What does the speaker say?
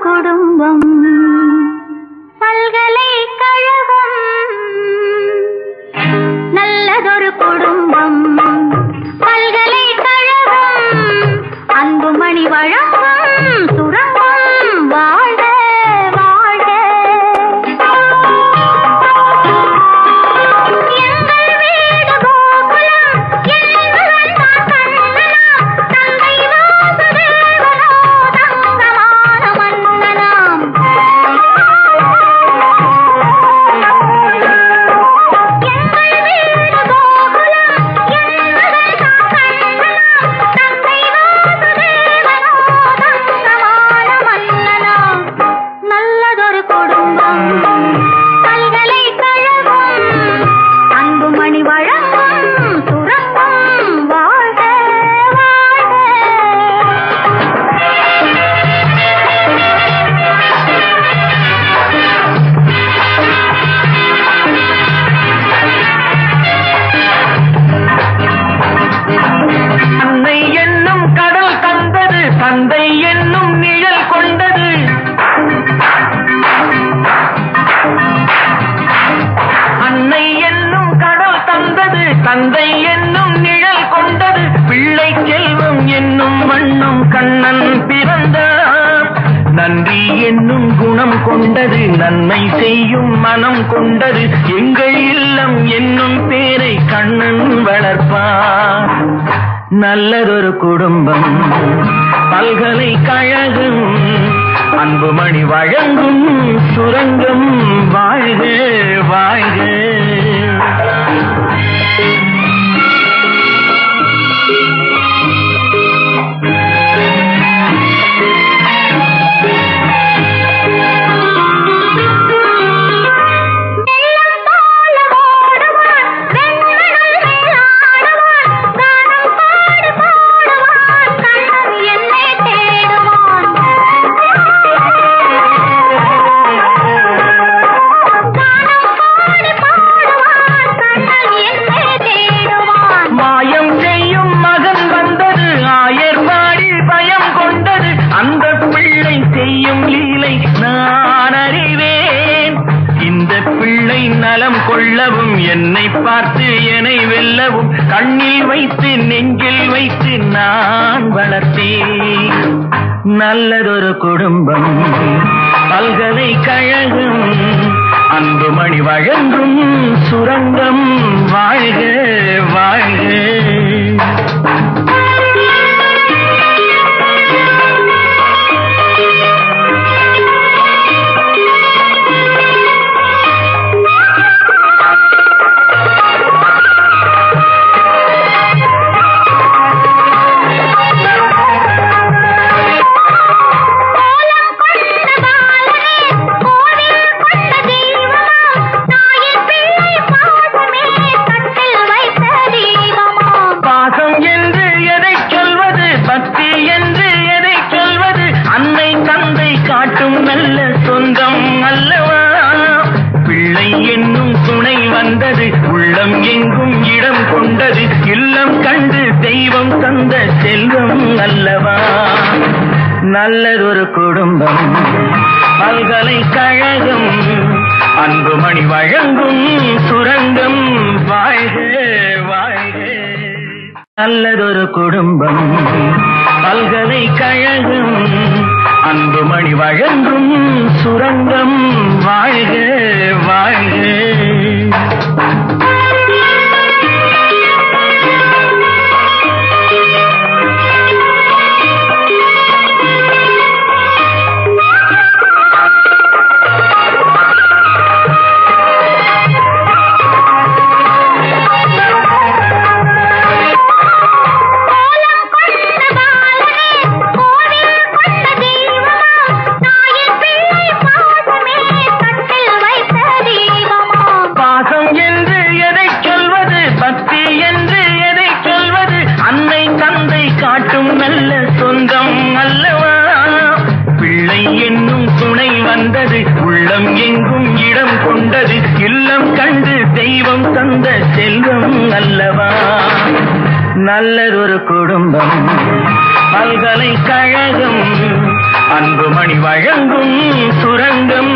குடும்பம் பல்கலைக்கழகம் நல்லதொரு குடும்பம் பல்கலைக்கழகம் அன்புமணி வழங்கும் சுரங்கம் வாழ்க வாழ்க எங்கள் வீடு கோகுலம் என்பதன் கண்ணனாம் தந்தை வாசுதேவனோ தங்கமான மன்னனாம் எங்கள் வீடு கோகுலம் என்பதன் கண்ணனாம் தந்தை வாசுதேவனோ தங்கமான மன்னனாம் நல்லதொரு குடும்பம் பல்கலைக்கழகம் அன்புமணி வழங்கும் சுரங்கம் வாழ்க வாழ்க அன்னை என்னும் கடல் தந்தது தந்தை என்னும் நிழல் கொண்டது அன்னை என்னும் கடல் தந்தது தந்தை என்னும் நிழல் கொண்டது பிள்ளை செல்வம் என்னும் வண்ணம் கண்ணன் பிறந்தார் நன்றி என்னும் குணம் கொண்டது நன்மை செய்யும் மனம் கொண்டது எங்கள் இல்லம் என்னும் பேரை கண்ணன் வளர்ப்பார் நல்லதொரு குடும்பம் பல்கலைக்கழகம் அன்புமணி வழங்கும் சுரங்கம் வாழ்க வாழ்க வெள்ளம் போல ஓடுவான் வெண்மணல் மேலாடுவான் கானம் பாடு பாடுவான் கண்ணன் என்னை தேடுவான் கானம் பாடு பாடுவான் கண்ணன் என்னை தேடுவான் மாயம் செய்யும் மகன் வந்தது ஆயர்வாடி பயம் கொண்டது அந்த பிள்ளை செய்யும் லீலை நான் அறிவேன் இந்த பிள்ளை நலம் கொள்ளவும் என்னை பார்த்து என்னை வெல்லவும் கண்ணில் வைத்து நெஞ்சில் வைத்து நான் வளர்த்தேன் நல்லதொரு குடும்பம் பல்கலைக்கழகம் அன்புமணி வழங்கும் சுரங்கம் வாழ்க வாழ்க கோலம் கொண்ட பாலனே கோவில் கொண்ட தெய்வமாம் தாயின் பிள்ளை பாசமே கட்டில் வைத்த தீபமாம் பாசம் என்று எதை சொல்வது பக்தி என்று எதை சொல்வது அன்னை தந்தை காட்டும் நல்ல சொந்தம் அல்லவா பிள்ளை என்னும் துணை வந்தது உள்ளம் எங்கும் இடம் கொண்டது இல்லம் கண்டு தெய்வம் தந்த செல்வம் அல்லவா நல்லதொரு குடும்பம் பல்கலைக்கழகம் அன்புமணி வழங்கும் சுரங்கம் வாழ்க வாழ்க நல்லதொரு குடும்பம் பல்கலைக்கழகம் அன்புமணி வழங்கும் சுரங்கம் வாழ்க வாழ்க கோலம் கொண்ட பாலனே கோவில் கொண்ட தெய்வமாம் தாயின் பிள்ளை பாசமே கட்டில் வைத்த தீபமாம் பாசம் என்று எதை சொல்வது பக்தி என்று எதை சொல்வது அன்னை தந்தை காட்டும் நல்ல சொந்தம் அல்லவா பிள்ளை என்னும் துணை வந்தது உள்ளம் எங்கும் இடம் கொண்டது இல்லம் கண்டு தெய்வம் தந்த செல்வம் அல்லவா நல்லதொரு குடும்பம் பல்கலைக்கழகம் அன்புமணி வழங்கும் சுரங்கம்